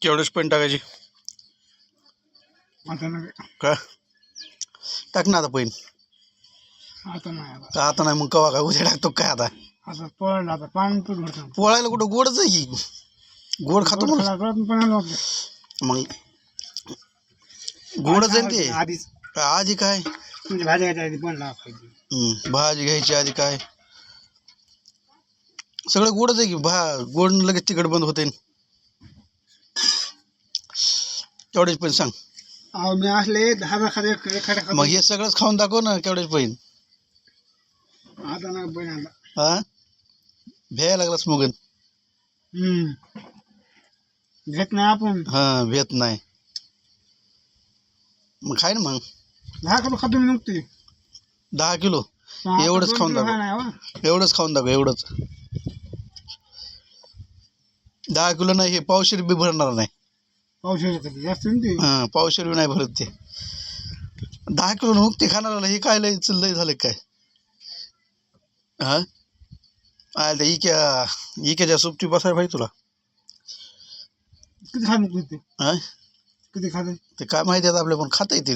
केवढेच पण टाकायची आता नाही का टाक ना आता पैन आता नाही आता नाही मग कवा काय उद्या टाकतो काय आता आता पळलं आता पाणी पीठ होतं पोळायला कुठं गोडच आहे की गोड खातो म्हणून थोडा कळत पण आपलं मग गोडच आहे ना ते आधीच आधी काय म्हणजे भाजी घ्यायच्या आधी पण लावायची भाजी घ्यायची आधी काय सगळं गोडच आहे की गोड लगेच तिखट बंद होते केवढेच पण सांग अहो मी असले 10 खाते मग हे सगळंच खाऊन दाखव ना केवढेच पण आता नाही पण आता हा भ्यायला लागलास मग घेत नाही आपण हा भेत नाही मग खाय ना मग 10 किलो खातो मी नुकती 10 किलो एवढंच खाऊन दाखव एवढंच खाऊन दाखव एवढंच 10 किलो नाही हे पावशेर बी भरणार नाही पावसाळ्यात जास्त नाही ते पावशेर बी नाही भरत ते 10 किलो नुकती खाणार हे काय लय झालं काय हा आलं इक्याच्या सुपटी बसायला पाहिजे तुला किती खात ते हा किती खाते ते काय माहिती आता आपल्या पण खाता येते